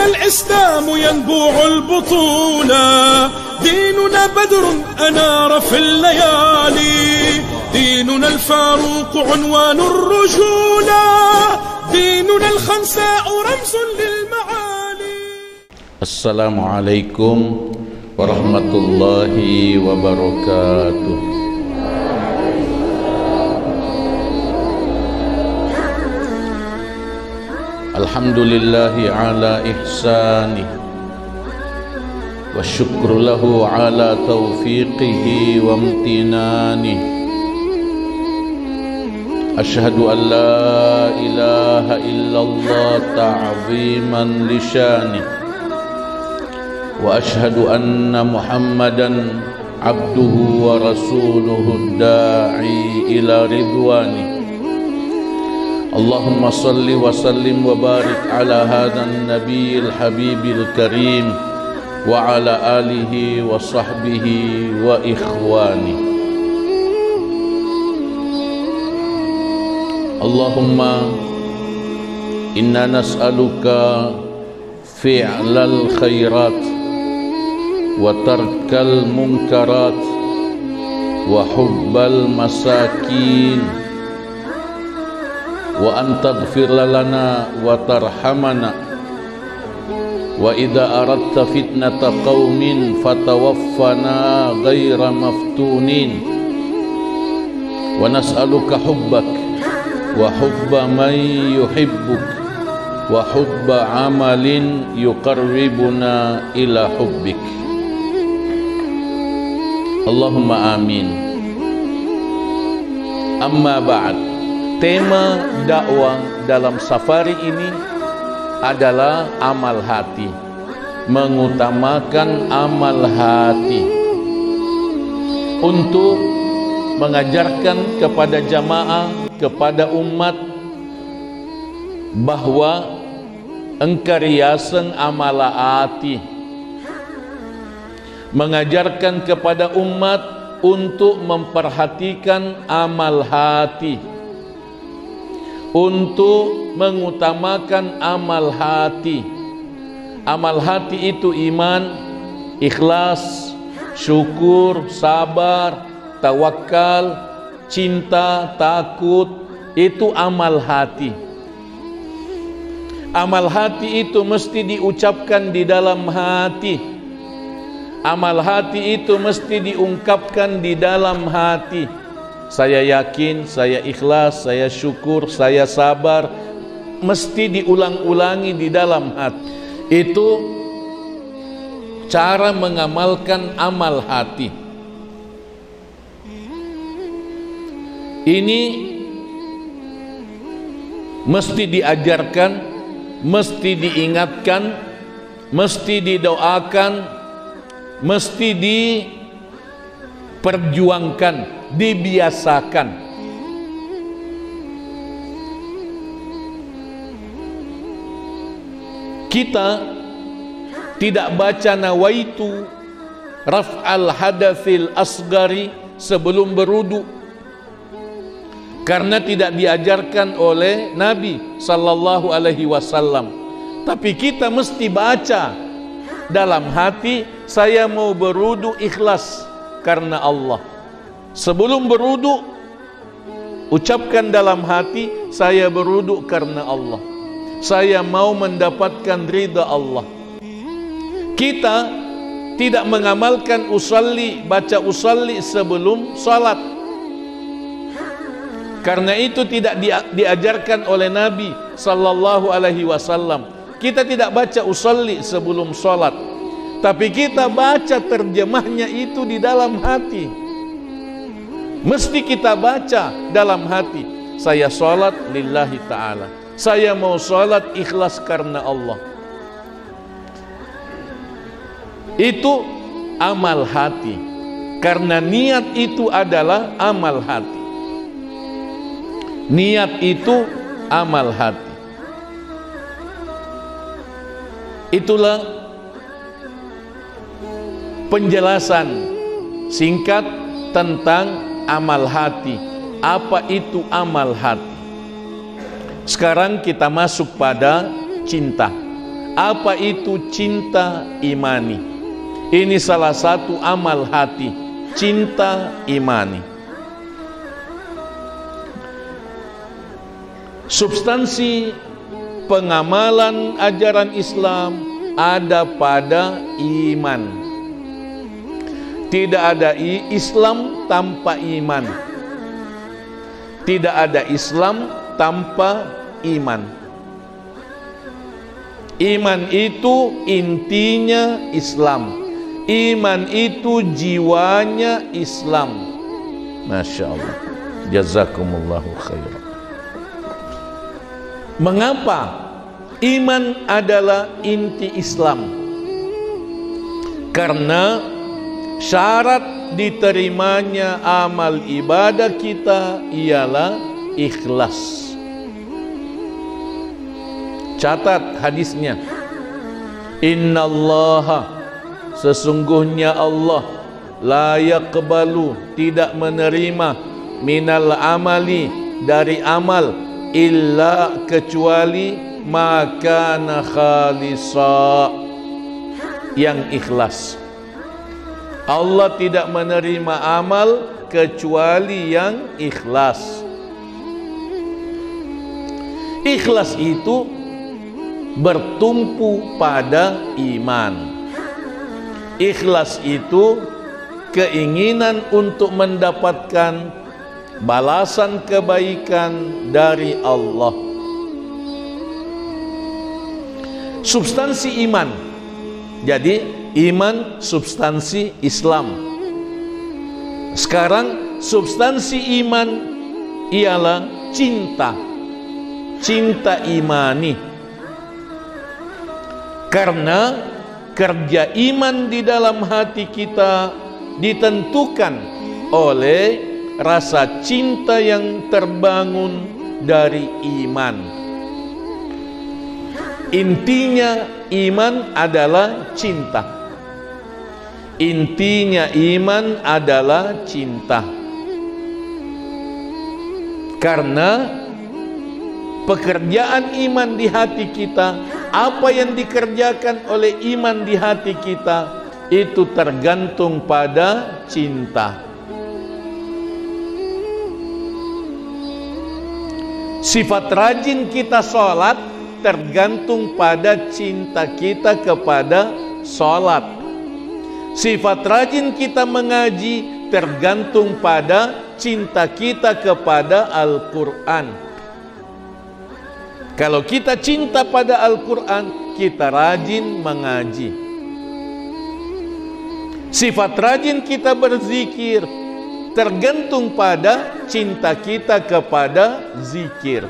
الإسلام ينبوع البطولة، ديننا بدر أنار في الليالي، ديننا الفاروق عنوان الرجولة، ديننا الخنساء رمز للمعالي. السلام عليكم ورحمة الله وبركاته. الحمد لله على إحسانه والشكر له على توفيقه وامتنانه. أشهد أن لا إله إلا الله تعظيما لشانه، وأشهد أن محمدا عبده ورسوله الداعي إلى رضوانه. اللهم صل وسلم وبارك على هذا النبي الحبيب الكريم وعلى آله وصحبه وإخوانه. اللهم إنا نسألك فعل الخيرات وترك المنكرات وحب المساكين، وأن تغفر لنا وترحمنا، وإذا أردت فتنة قوم فتوفنا غير مفتونين. ونسألك حبك وحب من يحبك وحب عمل يقربنا إلى حبك. اللهم آمين. Amma ba'd. Tema dakwah dalam safari ini adalah amal hati, mengutamakan amal hati untuk mengajarkan kepada jamaah, kepada umat bahwa engkariaseng amal hati, mengajarkan kepada umat untuk memperhatikan amal hati, untuk mengutamakan amal hati. Amal hati itu iman, ikhlas, syukur, sabar, tawakal, cinta, takut. Itu amal hati. Amal hati itu mesti diucapkan di dalam hati. Amal hati itu mesti diungkapkan di dalam hati. Saya yakin, saya ikhlas, saya syukur, saya sabar, mesti diulang-ulangi di dalam hati. Itu cara mengamalkan amal hati. Ini mesti diajarkan, mesti diingatkan, mesti didoakan, mesti diperjuangkan, dibiasakan. Kita tidak baca nawaitu raf'al hadatsil asgari sebelum berwudu, karena tidak diajarkan oleh Nabi sallallahu alaihi wasallam. Tapi kita mesti baca dalam hati, saya mau berwudu ikhlas karena Allah. Sebelum berwudu, ucapkan dalam hati, saya berwudu karena Allah, saya mau mendapatkan ridha Allah. Kita tidak mengamalkan usalli, baca usalli sebelum salat, karena itu tidak diajarkan oleh Nabi sallallahu alaihi wasallam. Kita tidak baca usalli sebelum salat, tapi kita baca terjemahnya itu di dalam hati. Mesti kita baca dalam hati, saya salat lillahi ta'ala, saya mau salat ikhlas karena Allah. Itu amal hati, karena niat itu adalah amal hati. Niat itu amal hati. Itulah penjelasan singkat tentang amal hati. Apa itu amal hati? Sekarang kita masuk pada cinta. Apa itu cinta imani? Ini salah satu amal hati, cinta imani. Substansi pengamalan ajaran Islam ada pada iman. Tidak ada Islam tanpa iman. Tidak ada Islam tanpa iman. Iman itu intinya Islam. Iman itu jiwanya Islam. Masya Allah. Jazakumullahu khairan. Mengapa iman adalah inti Islam? Karena syarat diterimanya amal ibadah kita ialah ikhlas. Catat hadisnya. Innallaha, sesungguhnya Allah, la yaqbalu, tidak menerima, minal amali, dari amal, illa, kecuali makana khalisa, yang ikhlas. Allah tidak menerima amal kecuali yang ikhlas. Ikhlas itu bertumpu pada iman. Ikhlas itu keinginan untuk mendapatkan balasan kebaikan dari Allah. Substansi iman. Jadi iman substansi Islam. Sekarang substansi iman ialah cinta. Cinta imani. Karena kerja iman di dalam hati kita ditentukan oleh rasa cinta yang terbangun dari iman. Intinya iman adalah cinta. Intinya iman adalah cinta. Karena pekerjaan iman di hati kita, apa yang dikerjakan oleh iman di hati kita, itu tergantung pada cinta. Sifat rajin kita sholat tergantung pada cinta kita kepada sholat. Sifat rajin kita mengaji tergantung pada cinta kita kepada Al-Quran. Kalau kita cinta pada Al-Quran, kita rajin mengaji. Sifat rajin kita berzikir tergantung pada cinta kita kepada zikir.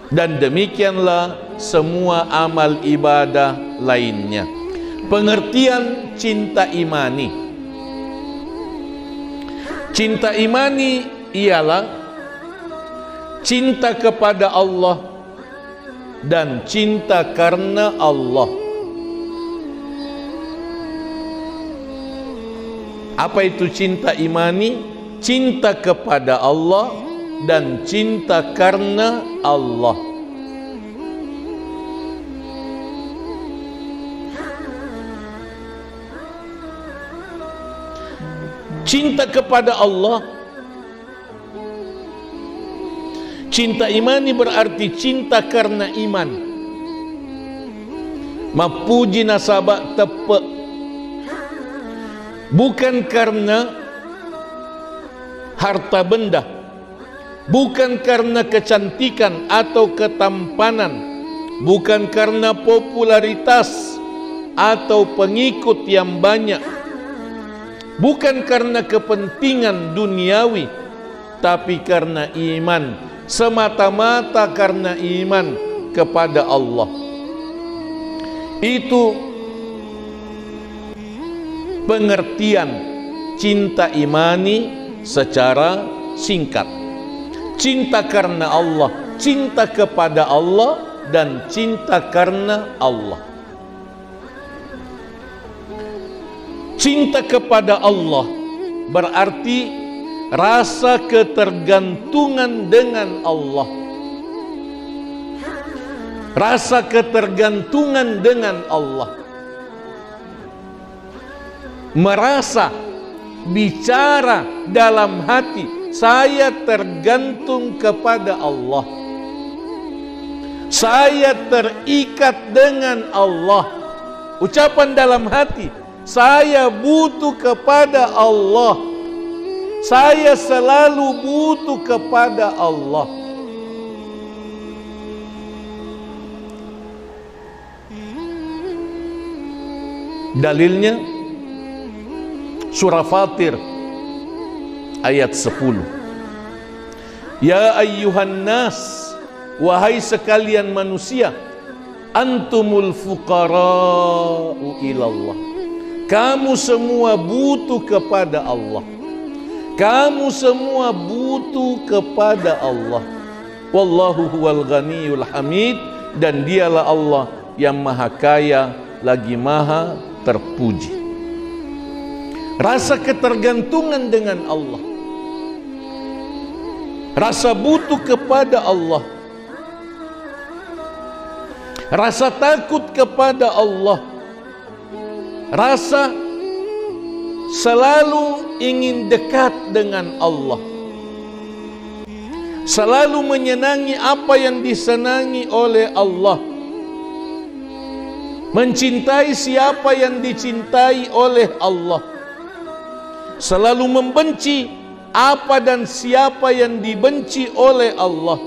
Dan demikianlah semua amal ibadah lainnya. Pengertian cinta imani. Cinta imani ialah cinta kepada Allah dan cinta karena Allah. Apa itu cinta imani? Cinta kepada Allah dan cinta karena Allah. Cinta kepada Allah, cinta imani berarti cinta karena iman. Mapuji nasabak tepe. Bukan karena harta benda, bukan karena kecantikan atau ketampanan, bukan karena popularitas atau pengikut yang banyak, bukan karena kepentingan duniawi, tapi karena iman, semata-mata karena iman kepada Allah. Itu pengertian cinta imani secara singkat. Cinta karena Allah, cinta kepada Allah, dan cinta karena Allah. Cinta kepada Allah berarti rasa ketergantungan dengan Allah. rasa ketergantungan dengan Allah, merasa bicara dalam hati, saya tergantung kepada Allah, saya terikat dengan Allah. Ucapan dalam hati, saya butuh kepada Allah, saya selalu butuh kepada Allah. Dalilnya surah Fatir ayat 10. Ya ayyuhan nas, wahai sekalian manusia, antumul fuqara'u ilallah. Kamu semua butuh kepada Allah. Kamu semua butuh kepada Allah. Wallahu huwal ghaniyul hamid, dan dialah Allah yang maha kaya lagi maha terpuji. Rasa ketergantungan dengan Allah, rasa butuh kepada Allah, rasa takut kepada Allah, rasa selalu ingin dekat dengan Allah, selalu menyenangi apa yang disenangi oleh Allah, mencintai siapa yang dicintai oleh Allah, selalu membenci apa dan siapa yang dibenci oleh Allah.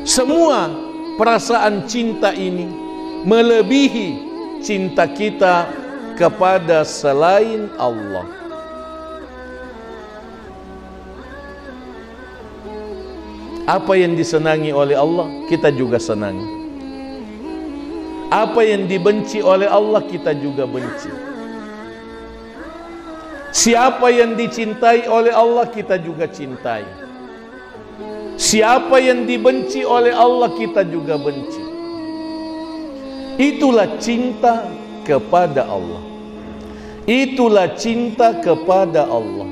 Semua perasaan cinta ini melebihi cinta kita kepada selain Allah. Apa yang disenangi oleh Allah, kita juga senangi. Apa yang dibenci oleh Allah, kita juga benci. Siapa yang dicintai oleh Allah, kita juga cintai. Siapa yang dibenci oleh Allah, kita juga benci. Itulah cinta kepada Allah. Itulah cinta kepada Allah.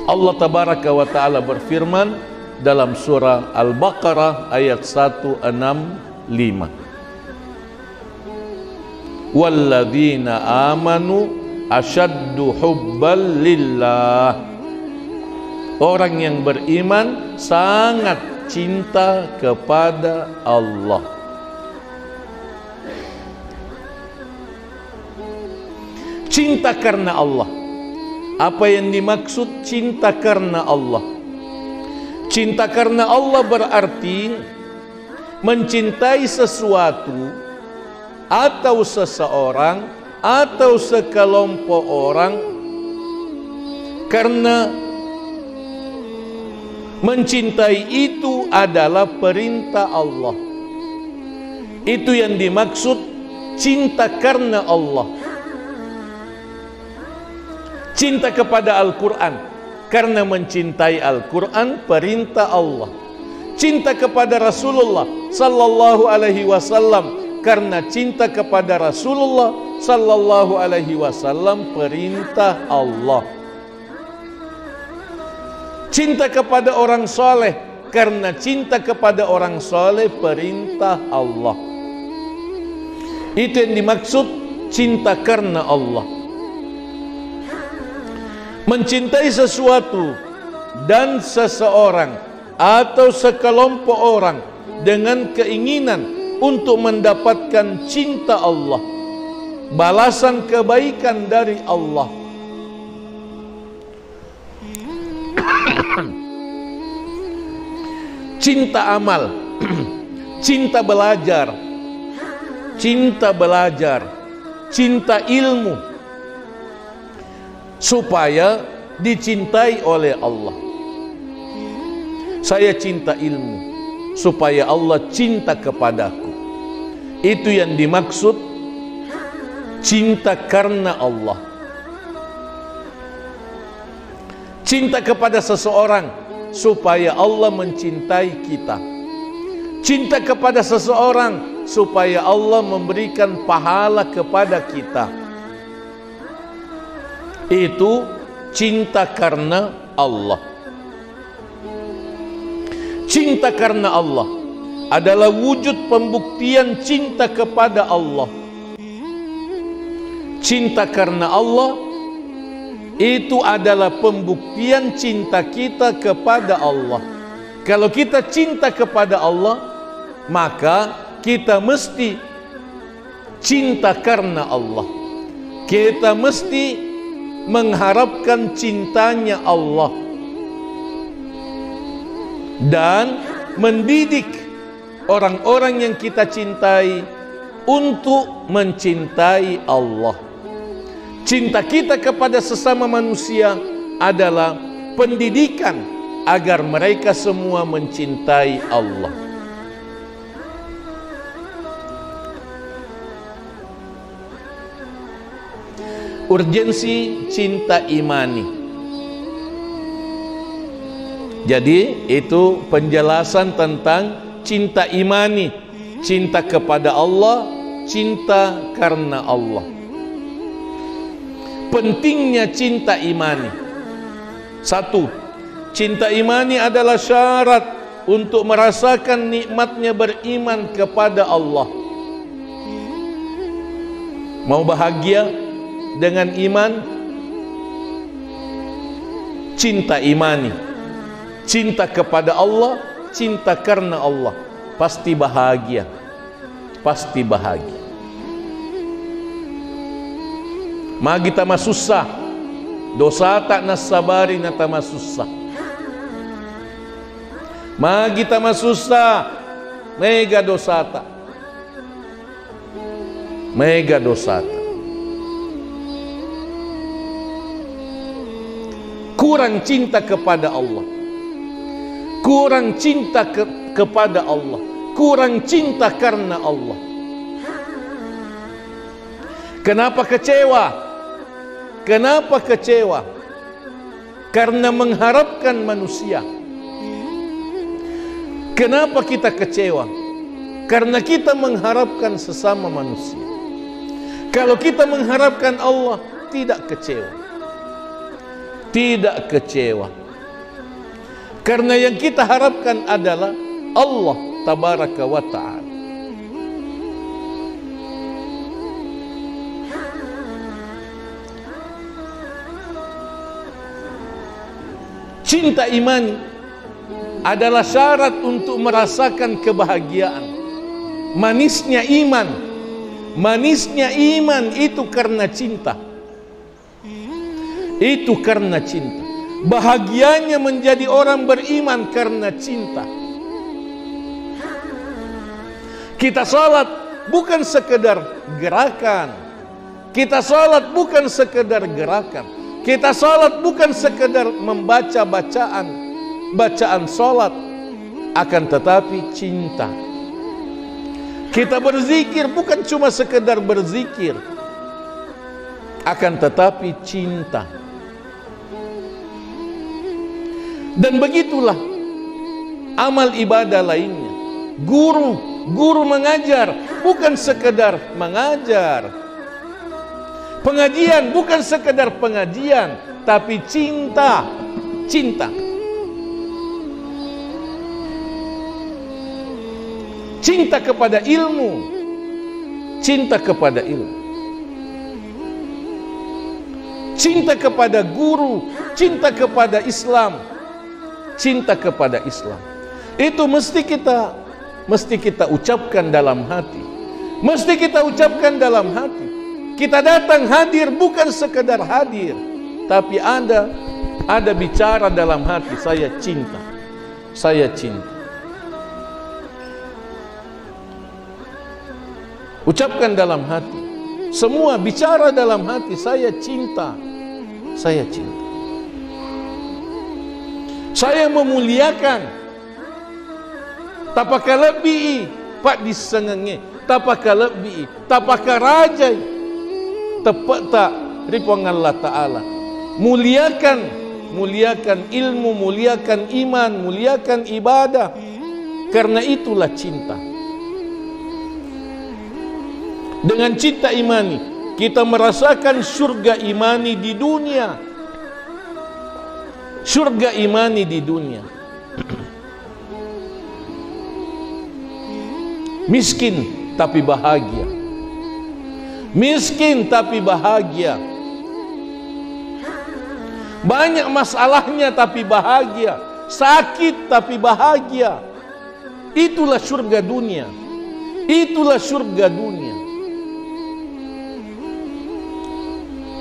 Allah tabaraka wa ta'ala berfirman dalam surah Al-Baqarah ayat 165. Walladzina amanu asyaddu hubban lillah. Orang yang beriman sangat cinta kepada Allah. Cinta karena Allah. Apa yang dimaksud cinta karena Allah? Cinta karena Allah berarti mencintai sesuatu atau seseorang atau sekelompok orang karena mencintai itu adalah perintah Allah. Itu yang dimaksud cinta karena Allah. Cinta kepada Al-Quran karena mencintai Al-Quran, perintah Allah. Cinta kepada Rasulullah sallallahu alaihi wasallam karena cinta kepada Rasulullah sallallahu alaihi wasallam, perintah Allah. Cinta kepada orang soleh karena cinta kepada orang soleh, perintah Allah. Itu yang dimaksud cinta karena Allah. Mencintai sesuatu dan seseorang atau sekelompok orang dengan keinginan untuk mendapatkan cinta Allah, balasan kebaikan dari Allah. Cinta amal, cinta belajar, cinta ilmu, supaya dicintai oleh Allah. Saya cinta ilmu supaya Allah cinta kepadaku. Itu yang dimaksud cinta karena Allah. Cinta kepada seseorang supaya Allah mencintai kita. Cinta kepada seseorang supaya Allah memberikan pahala kepada kita. Itu cinta karena Allah. Cinta karena Allah adalah wujud pembuktian cinta kepada Allah. Cinta karena Allah itu adalah pembuktian cinta kita kepada Allah. Kalau kita cinta kepada Allah, maka kita mesti cinta karena Allah. Kita mesti mengharapkan cintanya Allah dan mendidik orang-orang yang kita cintai untuk mencintai Allah. Cinta kita kepada sesama manusia adalah pendidikan agar mereka semua mencintai Allah. Urgensi cinta imani. Jadi itu penjelasan tentang cinta imani, cinta kepada Allah, cinta karena Allah. Pentingnya cinta imani. Satu, cinta imani adalah syarat untuk merasakan nikmatnya beriman kepada Allah. Mau bahagia dengan iman? Cinta imani, cinta kepada Allah, cinta karena Allah, pasti bahagia, pasti bahagia. Magi tama susah, dosa tak nasabari na tama susah. Magi tama susah, mega dosa tak, mega dosa tak. Kurang cinta kepada Allah, kurang cinta kepada Allah, kurang cinta karena Allah. Kenapa kecewa? Kenapa kecewa? Karena mengharapkan manusia. Kenapa kita kecewa? Karena kita mengharapkan sesama manusia. Kalau kita mengharapkan Allah, tidak kecewa. Tidak kecewa. Karena yang kita harapkan adalah Allah tabaraka wa ta'ala. Cinta imani adalah syarat untuk merasakan kebahagiaan. Manisnya iman, manisnya iman itu karena cinta. Itu karena cinta. Bahagianya menjadi orang beriman karena cinta. Kita salat bukan sekedar gerakan. Kita salat bukan sekedar gerakan. Kita salat bukan sekedar membaca bacaan salat, akan tetapi cinta. Kita berzikir bukan cuma sekedar berzikir, akan tetapi cinta. Dan begitulah amal ibadah lainnya. Guru mengajar bukan sekedar mengajar. Pengajian bukan sekedar pengajian, tapi cinta. Cinta. Cinta kepada ilmu. Cinta kepada ilmu. Cinta kepada guru. Cinta kepada Islam. Cinta kepada Islam. Itu mesti kita ucapkan dalam hati. Mesti kita ucapkan dalam hati. Kita datang hadir bukan sekedar hadir, tapi ada bicara dalam hati, saya cinta. Saya cinta. Ucapkan dalam hati. Semua bicara dalam hati, saya cinta. Saya cinta. Saya memuliakan. Tapaka lebih pak disengenge, tapaka lebih, tapaka rajai. Tepat tak ripong Allah Ta'ala. Muliakan ilmu, muliakan iman, muliakan ibadah. Karena itulah cinta. Dengan cinta imani, kita merasakan surga imani di dunia. Surga imani di dunia. Miskin tapi bahagia. Miskin tapi bahagia. Banyak masalahnya tapi bahagia. Sakit tapi bahagia. Itulah surga dunia. Itulah surga dunia.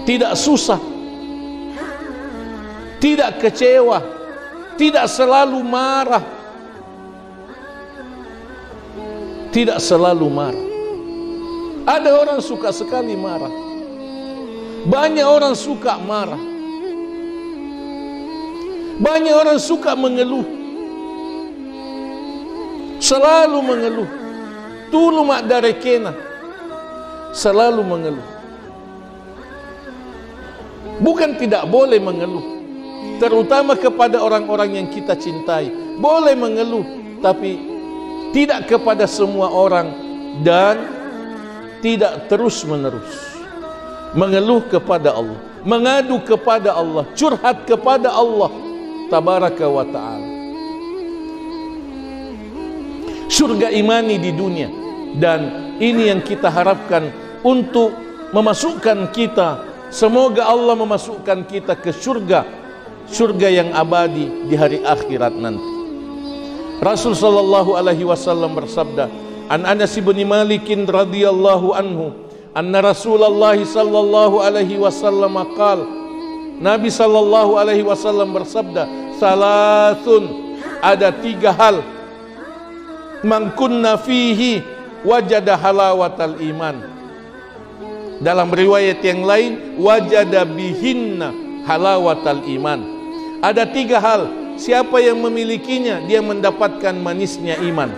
Tidak susah, tidak kecewa, tidak selalu marah, tidak selalu marah. Ada orang suka sekali marah. Banyak orang suka marah. Banyak orang suka mengeluh. Selalu mengeluh. Tulu mak dari kena. Selalu mengeluh. Bukan tidak boleh mengeluh, terutama kepada orang-orang yang kita cintai. Boleh mengeluh, tapi tidak kepada semua orang dan tidak terus-menerus. Mengeluh kepada Allah, mengadu kepada Allah, curhat kepada Allah tabaraka wa ta'ala. Surga imani di dunia, dan ini yang kita harapkan untuk memasukkan kita. Semoga Allah memasukkan kita ke surga, surga yang abadi di hari akhirat nanti. Rasul sallallahu alaihi wasallam bersabda, An Anas bin Malik radhiyallahu anhu, anna Rasulullah sallallahu alaihi wasallam qaal, Nabi sallallahu alaihi wasallam bersabda, salasun, ada 3 hal, man kunna fihi wajada halawatal iman. Dalam riwayat yang lain, wajada bihinna halawatal iman. Ada 3 hal, siapa yang memilikinya, dia mendapatkan manisnya iman.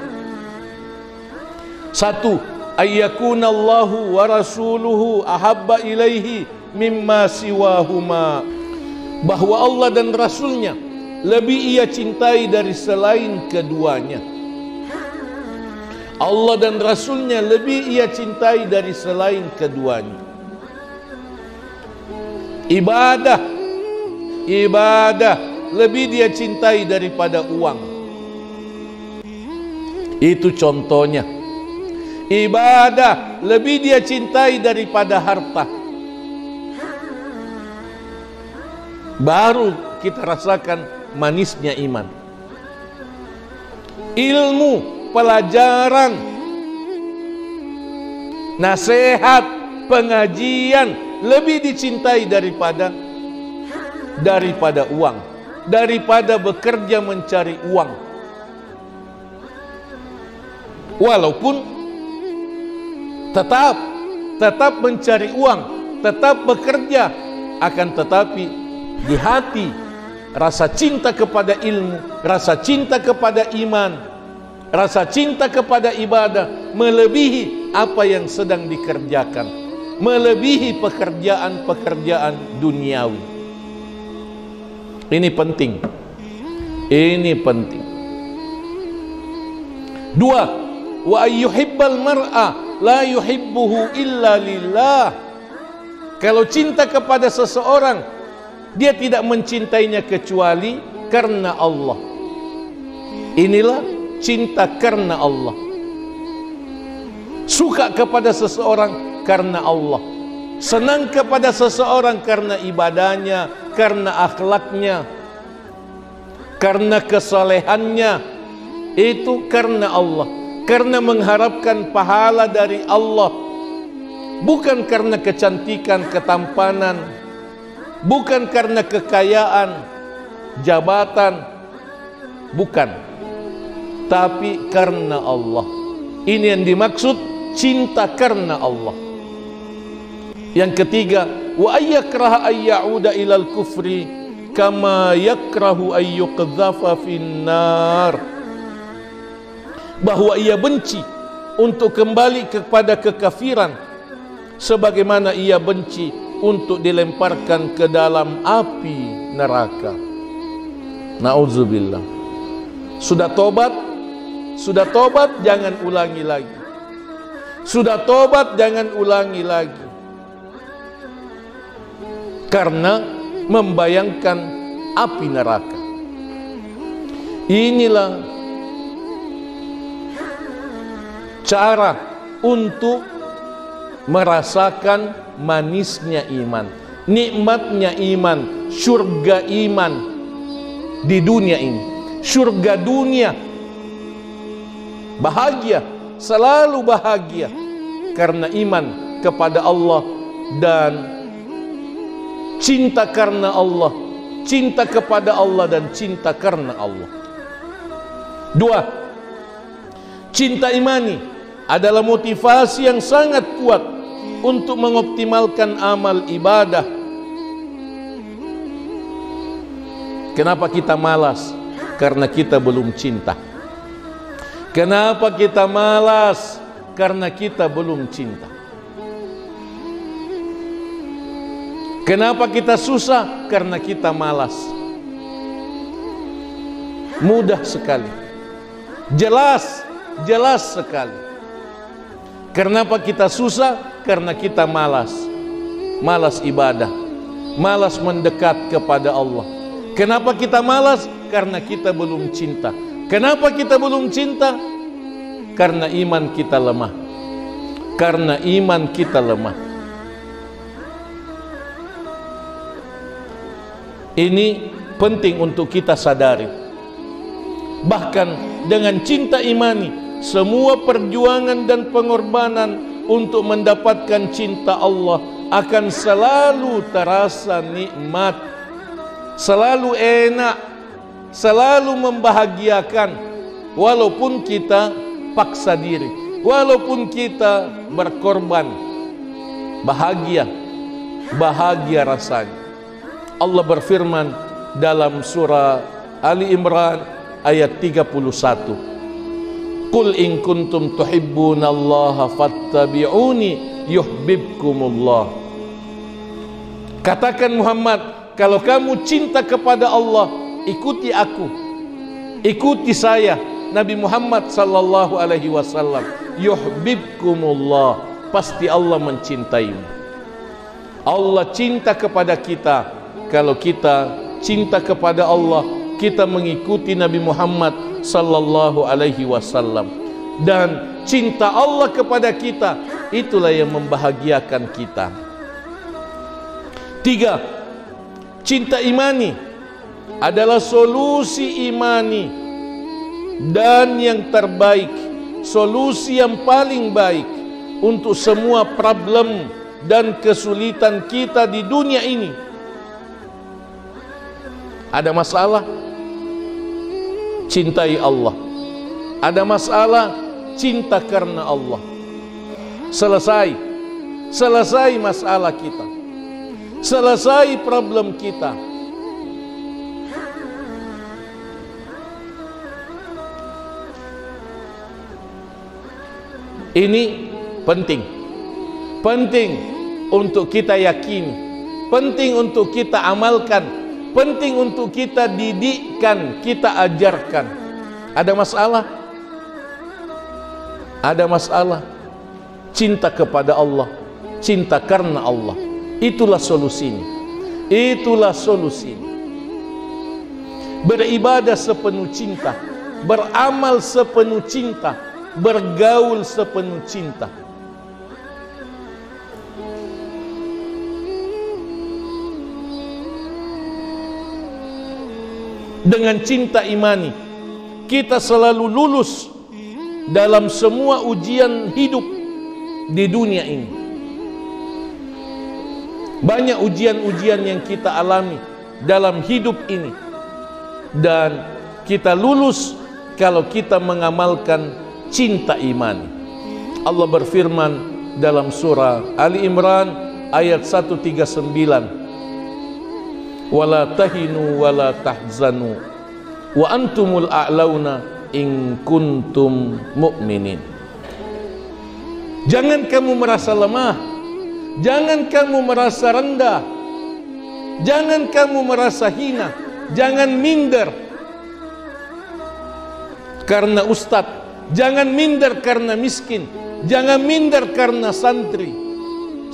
1, ayyakunallahu wa rasuluhu ahabba ilaihi mimma siwahuma. Bahwa Allah dan Rasulnya lebih ia cintai dari selain keduanya. Allah dan Rasulnya lebih ia cintai dari selain keduanya. Ibadah lebih dia cintai daripada uang. Itu contohnya. Ibadah lebih dia cintai daripada harta. Baru kita rasakan manisnya iman. Ilmu, pelajaran, nasihat, pengajian lebih dicintai daripada uang, daripada bekerja mencari uang. Walaupun tetap mencari uang, tetap bekerja, akan tetapi di hati rasa cinta kepada ilmu, rasa cinta kepada iman, rasa cinta kepada ibadah melebihi apa yang sedang dikerjakan, melebihi pekerjaan-pekerjaan duniawi. Ini penting. Ini penting. 2, wa ayyuhibbal mar'a la yuhibbuhu illa lillah. Kalau cinta kepada seseorang, dia tidak mencintainya kecuali karena Allah. Inilah cinta karena Allah. Suka kepada seseorang karena Allah. Senang kepada seseorang karena ibadahnya, karena akhlaknya, karena kesalehannya. Itu karena Allah, karena mengharapkan pahala dari Allah. Bukan karena kecantikan, ketampanan, bukan karena kekayaan, jabatan, bukan, tapi karena Allah. Ini yang dimaksud cinta karena Allah. Yang ketiga, wa ayyakraha ayyauda ilal kufri kama yakrahu ayyuqdhafa finnar. Bahwa ia benci untuk kembali kepada kekafiran sebagaimana ia benci untuk dilemparkan ke dalam api neraka. Nauzubillah. Sudah tobat, jangan ulangi lagi. Sudah tobat, jangan ulangi lagi. Karena membayangkan api neraka. Inilah cara untuk merasakan manisnya iman, nikmatnya iman, surga iman di dunia ini, surga dunia. Bahagia, selalu bahagia karena iman kepada Allah dan cinta karena Allah, cinta kepada Allah dan cinta karena Allah. 2. Cinta imani adalah motivasi yang sangat kuat untuk mengoptimalkan amal ibadah. Kenapa kita malas? Karena kita belum cinta. Kenapa kita malas? Karena kita belum cinta. Kenapa kita susah? Karena kita malas. Mudah sekali. Jelas sekali. Kenapa kita susah? Karena kita malas. Malas ibadah, malas mendekat kepada Allah. Kenapa kita malas? Karena kita belum cinta. Kenapa kita belum cinta? Karena iman kita lemah. Karena iman kita lemah. Ini penting untuk kita sadari. Bahkan dengan cinta imani, semua perjuangan dan pengorbanan untuk mendapatkan cinta Allah akan selalu terasa nikmat, selalu enak, selalu membahagiakan, walaupun kita paksa diri, walaupun kita berkorban. Bahagia rasanya. Allah berfirman dalam surah Ali Imran ayat 31. Qul in kuntum tuhibbunallaha fattabi'uni yuhibbukumullah. Katakan Muhammad, kalau kamu cinta kepada Allah, ikuti aku, ikuti saya Nabi Muhammad sallallahu alaihi wasallam. Yuhibbukumullah, pasti Allah mencintaimu. Allah cinta kepada kita. Kalau kita cinta kepada Allah, kita mengikuti Nabi Muhammad sallallahu alaihi wasallam, dan cinta Allah kepada kita itulah yang membahagiakan kita. 3. Cinta imani adalah solusi imani dan yang terbaik, solusi yang paling baik untuk semua problem dan kesulitan kita di dunia ini. Ada masalah, cintai Allah. Ada masalah, cinta karena Allah. Selesai masalah kita, selesai problem kita. Ini penting untuk kita yakini, penting untuk kita amalkan, penting untuk kita didikkan, kita ajarkan. Ada masalah, cinta kepada Allah, cinta karena Allah. Itulah solusinya. Beribadah sepenuh cinta, beramal sepenuh cinta, bergaul sepenuh cinta. Dengan cinta imani, kita selalu lulus dalam semua ujian hidup di dunia ini. Banyak ujian-ujian yang kita alami dalam hidup ini, dan kita lulus kalau kita mengamalkan cinta imani. Allah berfirman dalam surah Ali Imran ayat 139. Wala tahinu wala tahzanu wa antumul a'launa in kuntum mu'minin. Jangan kamu merasa lemah, jangan kamu merasa rendah, jangan kamu merasa hina, jangan minder karena ustadz, jangan minder karena miskin, jangan minder karena santri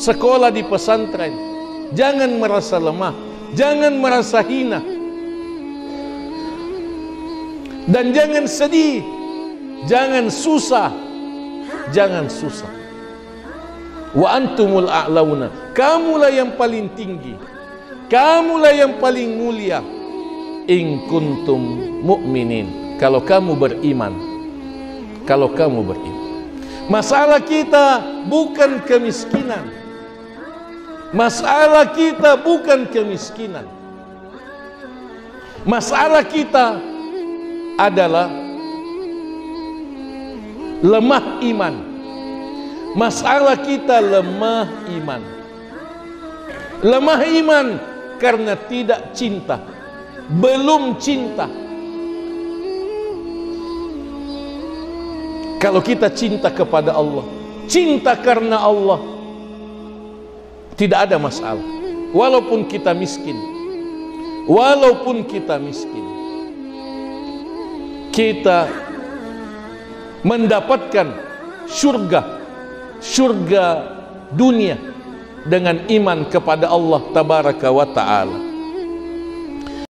sekolah di pesantren. Jangan merasa lemah, jangan merasa hina, dan jangan sedih, jangan susah, jangan susah. Wa antumul a'launa, kamulah yang paling tinggi, kamulah yang paling mulia. In kuntum mu'minin, kalau kamu beriman, kalau kamu beriman. Masalah kita bukan kemiskinan, masalah kita bukan kemiskinan, masalah kita adalah lemah iman. Masalah kita lemah iman. Lemah iman karena tidak cinta, belum cinta. Kalau kita cinta kepada Allah, cinta karena Allah, tidak ada masalah. Walaupun kita miskin, walaupun kita miskin, kita mendapatkan surga dunia dengan iman kepada Allah tabaraka wa ta'ala.